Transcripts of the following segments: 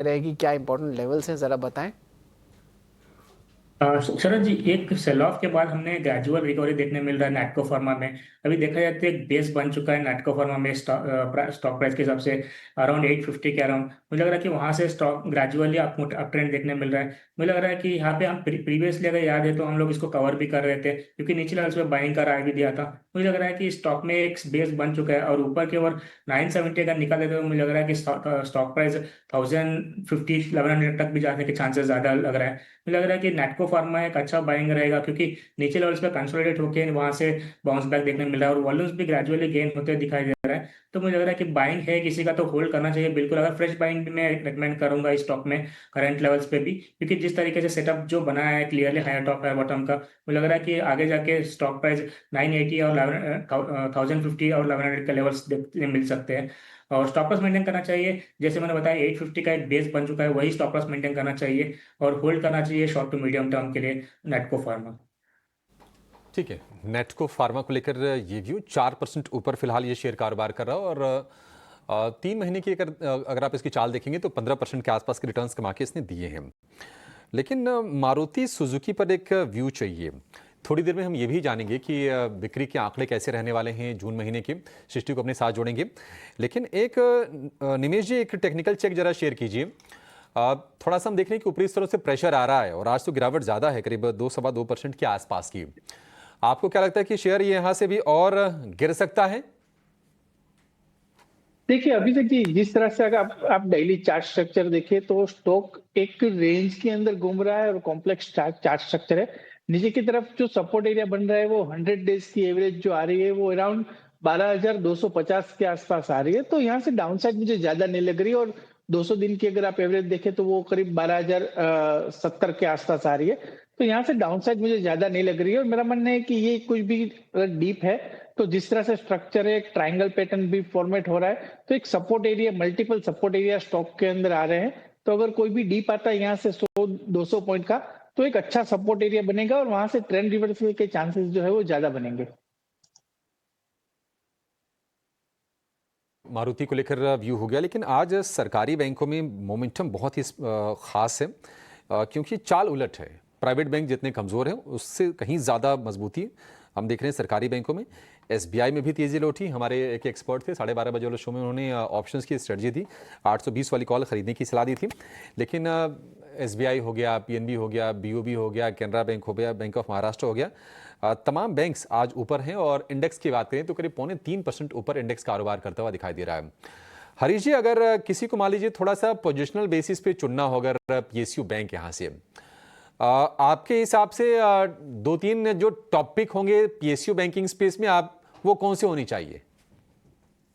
रहेगी, क्या important levels हैं, ज़रा बताएं। शरद जी, एक सेल ऑफ के बाद हमने ग्रेजुअल रिकवरी देखने मिल रहा है नाटको फार्मा में। अभी देखा जाए तो एक बेस बन चुका है नाटको फार्मा में स्टॉक प्राइस के हिसाब से अराउंड 850 के अराउंड। मुझे लग रहा है कि वहां से स्टॉक ग्रेजुअली अप ट्रेंड देखने मिल रहा है। मुझे लग रहा है कि यहाँ पे हम प्रीवियसली अगर याद है तो हम लोग इसको कवर भी कर रहे थे, क्योंकि निचले लेवल्स पे बाइंग का राय भी दिया था। मुझे लग रहा है कि स्टॉक में एक बेस बन चुका है और ऊपर की ओर 970 अगर निकाल देते तो मुझे लग रहा है कि स्टॉक प्राइस 1050 1100 तक भी जाने के चांसेस ज्यादा लग रहा है। मुझे लग रहा है कि नेटको फार्मा एक अच्छा बाइंग रहेगा, क्योंकि नीचे लेवल्स पे कंसोलिडेट होकर वहां से बाउंस बैक देखने मिल रहा है और वॉल्यूम्स भी ग्रेजुअली गेन होते दिखाई दे रहा है। तो मुझे लग रहा है कि बाइंग है किसी का तो होल्ड करना चाहिए बिल्कुल। अगर फ्रेश बाइंग भी मैं रेकमेंड करूंगा इस स्टॉक में करंट लेवल्स पे भी, क्योंकि जिस तरीके से सेटअप जो बनाया है clearly higher top higher bottom का, मुझे लग रहा है कि आगे जाके स्टॉक प्राइस 980 और 1050 और 1100 के लेवल्स देखने मिल सकते हैं। और स्टॉप लॉस मेंटेन करना चाहिए, जैसे मैंने बताया 850 का एक बेस बन चुका है, वही स्टॉप लॉस मेंटेन करना चाहिए और होल्ड करना चाहिए शॉर्ट टू मीडियम टर्म के लिए नेटको फार्मा। ठीक है, नेटको फार्मा को लेकर ये व्यू 4% ऊपर फिलहाल ये शेयर कारोबार कर रहा है और 3 महीने की अगर आप इसकी चाल देखेंगे तो 15% के आसपास के रिटर्न्स कमा के इसने दिए हैं। लेकिन मारुति सुजुकी पर एक व्यू चाहिए। थोड़ी देर में हम ये भी जानेंगे कि बिक्री के आंकड़े कैसे रहने वाले हैं जून महीने के। सृष्टि को अपने साथ जोड़ेंगे, लेकिन एक निमेश जी एक टेक्निकल चेक जरा शेयर कीजिए। थोड़ा सा हम देख रहे हैं कि ऊपरी स्तरों से प्रेशर आ रहा है और आज तो गिरावट ज़्यादा है, करीब 2-2.25% के आसपास की। आपको क्या लगता है कि शेयर यहाँ से भी और गिर सकता है? देखिए, अभी तक जिस तरह से अगर आप डेली चार्ट स्ट्रक्चर देखिए तो स्टॉक एक रेंज के अंदर घूम रहा है और कॉम्प्लेक्स चार्ट स्ट्रक्चर है। नीचे की तरफ जो सपोर्ट एरिया बन रहा है वो 100 डेज की एवरेज जो आ रही है वो अराउंड 12,250 के आसपास आ रही है। तो यहाँ से डाउन साइड मुझे ज्यादा नहीं लग रही, और 200 दिन की अगर आप एवरेज देखें तो वो करीब 12,070 के आसपास आ रही है। तो यहाँ से डाउन साइड मुझे ज्यादा नहीं लग रही है, और मेरा मानना है कि ये कुछ भी डीप है तो जिस तरह से स्ट्रक्चर है, एक ट्रायंगल पैटर्न भी फॉर्मेट हो रहा है, तो एक support area, multiple support area stock के अंदर आ रहे हैं। तो अगर कोई भी डीप आता है यहाँ से 100-200 पॉइंट का, तो एक अच्छा सपोर्ट एरिया बनेगा और वहां से ट्रेंड रिवर्सल के चांसेस जो है वो ज्यादा बनेंगे। मारुति को लेकर व्यू हो गया, लेकिन आज सरकारी बैंकों में मोमेंटम बहुत ही खास है, क्योंकि चाल उलट है। प्राइवेट बैंक जितने कमज़ोर हैं उससे कहीं ज़्यादा मजबूती हम देख रहे हैं सरकारी बैंकों में। एसबीआई में भी तेज़ी लौटी। हमारे एक एक्सपर्ट थे 12:30 बजे वाले शो में, उन्होंने ऑप्शंस की स्ट्रेटजी थी, 820 वाली कॉल खरीदने की सलाह दी थी। लेकिन एसबीआई हो गया, पीएनबी हो गया, बीओबी हो गया, कैनरा बैंक हो गया, बैंक ऑफ महाराष्ट्र हो गया, तमाम बैंक्स आज ऊपर हैं। और इंडेक्स की बात करें तो करीब 2.75% ऊपर इंडेक्स कारोबार करता हुआ दिखाई दे रहा है। हरीश जी, अगर किसी को मान लीजिए थोड़ा सा पोजिशनल बेसिस पे चुनना हो अगर पीएसयू बैंक यहाँ से, आपके हिसाब से 2-3 जो टॉपिक होंगे पीएसयू बैंकिंग स्पेस में, आप वो कौन से होनी चाहिए?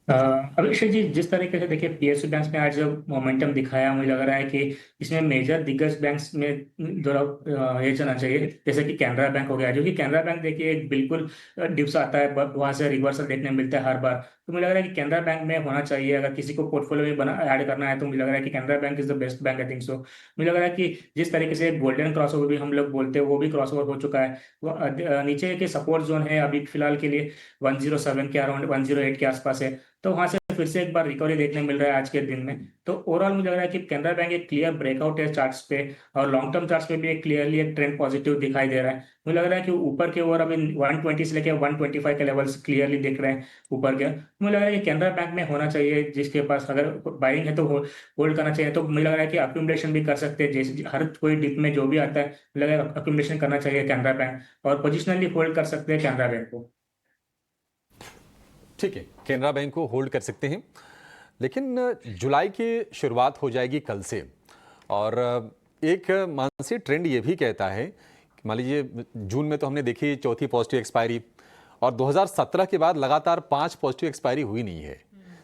अभिषेक जी, जिस तरीके से देखिए पीएसयू बैंक्स में आज जो मोमेंटम दिखाया, मुझे लग रहा है कि इसमें मेजर दिग्गज बैंक्स में थोड़ा ये चलना चाहिए, जैसे कि कैनरा बैंक हो गया। जो कि कैनरा बैंक देखिए एक बिल्कुल डिप्स आता है, वहां से रिवर्सल देखने मिलता है हर बार। तो मुझे लग रहा है कि कैनरा बैंक में होना चाहिए। अगर किसी को पोर्टफोलियो में बना ऐड करना है तो मुझे लग रहा है कि Canara bank is the best bank, I think so. मुझे लग रहा है कि जिस तरीके से गोल्डन क्रॉस ओवर भी हम लोग बोलते हैं वो भी क्रॉस ओवर हो चुका है। नीचे के सपोर्ट जोन है अभी फिलहाल के लिए 107 के अराउंड 108 के आसपास है। तो वहां से फिर से एक बार रिकवरी देखने मिल रहा है आज के दिन में। तो ओवरऑल मुझे लग रहा है कि कैनरा बैंक एक क्लियर ब्रेकआउट है चार्ट्स पे, और लॉन्ग टर्म चार्ट्स पे भी एक क्लियरली एक ट्रेंड पॉजिटिव दिखाई दे रहा है। मुझे लग रहा है कि ऊपर के ओवर अभी 120 से लेकर 125 के लेवल्स क्लियरली दिख रहे हैं ऊपर के। मुझे लग रहा है कि कैनरा बैंक में होना चाहिए, जिसके पास अगर बाइंग है तो होल्ड करना चाहिए। तो मुझे लग रहा है कि अक्यूमुलेशन भी कर सकते हैं, जैसे हर कोई डिप में जो भी आता है मुझे लग रहा है अक्यूमुलेशन करना चाहिए कैनरा बैंक, और पोजिशनली होल्ड कर सकते हैं कैनरा बैंक को। ठीक है, कैनरा बैंक को होल्ड कर सकते हैं, लेकिन जुलाई की शुरुआत हो जाएगी कल से। और एक मानसिक ट्रेंड ये भी कहता है कि मान लीजिए जून में तो हमने देखी चौथी पॉजिटिव एक्सपायरी, और 2017 के बाद लगातार 5 पॉजिटिव एक्सपायरी हुई नहीं है।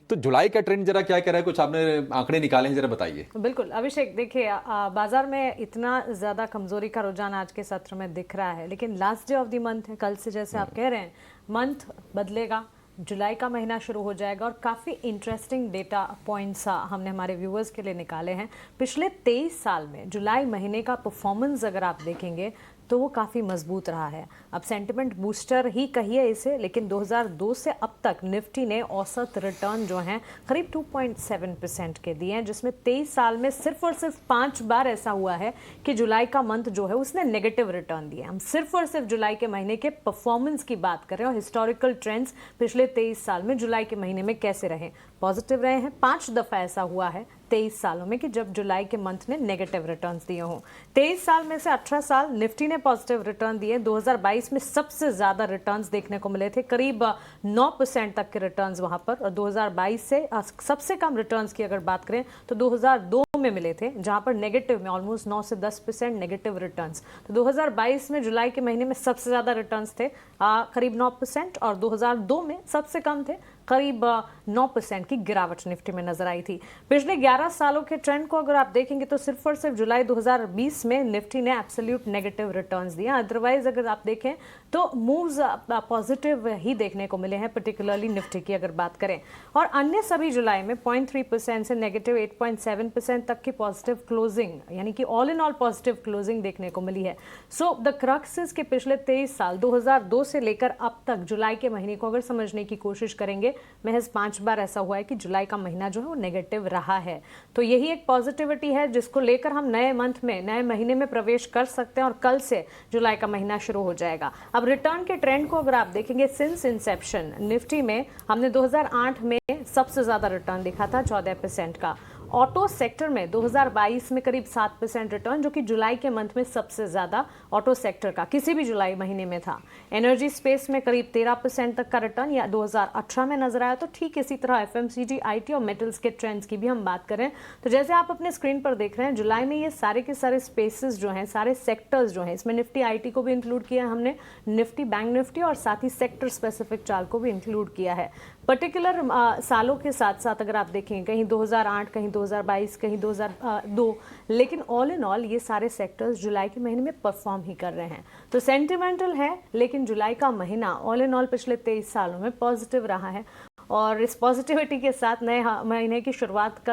तो जुलाई का ट्रेंड जरा क्या कह रहा है, कुछ आपने आंकड़े निकाले हैं, जरा बताइए। बिल्कुल अभिषेक, देखिए बाजार में इतना ज़्यादा कमजोरी का रुझान आज के सत्र में दिख रहा है, लेकिन last day of the month है कल से, जैसे आप कह रहे हैं मंथ बदलेगा, जुलाई का महीना शुरू हो जाएगा। और काफ़ी इंटरेस्टिंग डेटा पॉइंट्स हमने हमारे व्यूअर्स के लिए निकाले हैं। पिछले 23 साल में जुलाई महीने का परफॉर्मेंस अगर आप देखेंगे तो वो काफ़ी मजबूत रहा है। अब सेंटिमेंट बूस्टर ही कहिए इसे, लेकिन 2002 से अब तक निफ्टी ने औसत रिटर्न जो हैं करीब 2.7% के दिए हैं, जिसमें 23 साल में सिर्फ और सिर्फ 5 बार ऐसा हुआ है कि जुलाई का मंथ जो है उसने नेगेटिव रिटर्न दिए। हम सिर्फ और सिर्फ जुलाई के महीने के परफॉर्मेंस की बात कर रहे हैं और हिस्टोरिकल ट्रेंड्स पिछले 23 साल में जुलाई के महीने में कैसे रहे, पॉजिटिव रहे हैं। 5 दफा ऐसा हुआ है 23 सालों में कि जब जुलाई के मंथ ने नेगेटिव रिटर्न्स दिए हों। 23 साल में से 18 साल निफ्टी ने पॉजिटिव रिटर्न दिए। 2022 में सबसे ज्यादा रिटर्न्स देखने को मिले थे, करीब 9% तक के रिटर्न्स वहां पर, और 2022 से सबसे कम रिटर्न्स की अगर बात करें तो 2002 में मिले थे, जहां पर नेगेटिव में ऑलमोस्ट 9 से 10% नेगेटिव रिटर्न्स। तो 2022 में जुलाई के महीने में सबसे ज्यादा रिटर्न्स थे करीब 9%, और 2002 में सबसे कम थे, करीब 9% की गिरावट निफ्टी में नजर आई थी। पिछले 11 सालों के ट्रेंड को अगर आप देखेंगे तो सिर्फ और सिर्फ जुलाई 2020 में निफ्टी ने एब्सोल्यूट नेगेटिव रिटर्न्स दिए। अदरवाइज अगर आप देखें तो मूव्स पॉजिटिव ही देखने को मिले हैं, पर्टिकुलरली निफ्टी की अगर बात करें। और अन्य सभी जुलाई में 0.3% से नेगेटिव 8.7% तक की पॉजिटिव क्लोजिंग, यानी कि all in all positive closing देखने को मिली है। सो द क्रक्स के पिछले 23 साल 2002 से लेकर अब तक जुलाई के महीने को अगर समझने की कोशिश करेंगे, महज 5 बार ऐसा हुआ है कि जुलाई का महीना जो है वो नेगेटिव रहा है। तो यही एक पॉजिटिविटी है जिसको लेकर हम नए मंथ में, नए महीने में प्रवेश कर सकते हैं, और कल से जुलाई का महीना शुरू हो जाएगा। अब रिटर्न के ट्रेंड को अगर आप देखेंगे, सिंस इंसेप्शन निफ्टी में हमने 2008 में सबसे ज्यादा रिटर्न देखा था 14% का। ऑटो सेक्टर में 2022 में करीब 7% रिटर्न, जो कि जुलाई के मंथ में सबसे ज्यादा ऑटो सेक्टर का किसी भी जुलाई महीने में था। एनर्जी स्पेस में करीब 13% तक का रिटर्न या 2018 में नजर आया। तो ठीक इसी तरह एफएमसीजी, आईटी और मेटल्स के ट्रेंड्स की भी हम बात करें तो जैसे आप अपने स्क्रीन पर देख रहे हैं, जुलाई में ये सारे के सारे स्पेसेस जो हैं, सारे सेक्टर्स जो हैं, इसमें निफ्टी आईटी को भी इंक्लूड किया है हमने, निफ्टी बैंक निफ्टी, और साथ ही सेक्टर स्पेसिफिक चार्ट को भी इंक्लूड किया है। पर्टिकुलर सालों के साथ साथ अगर आप देखें, कहीं 2008, कहीं 2022, कहीं 2002, लेकिन ऑल इन ऑल ये सारे सेक्टर्स जुलाई के महीने में परफॉर्म ही कर रहे हैं। तो सेंटिमेंटल है, लेकिन जुलाई का महीना ऑल इन ऑल पिछले 23 सालों में पॉजिटिव रहा है, और इस पॉजिटिविटी के साथ नए महीने की शुरुआत कल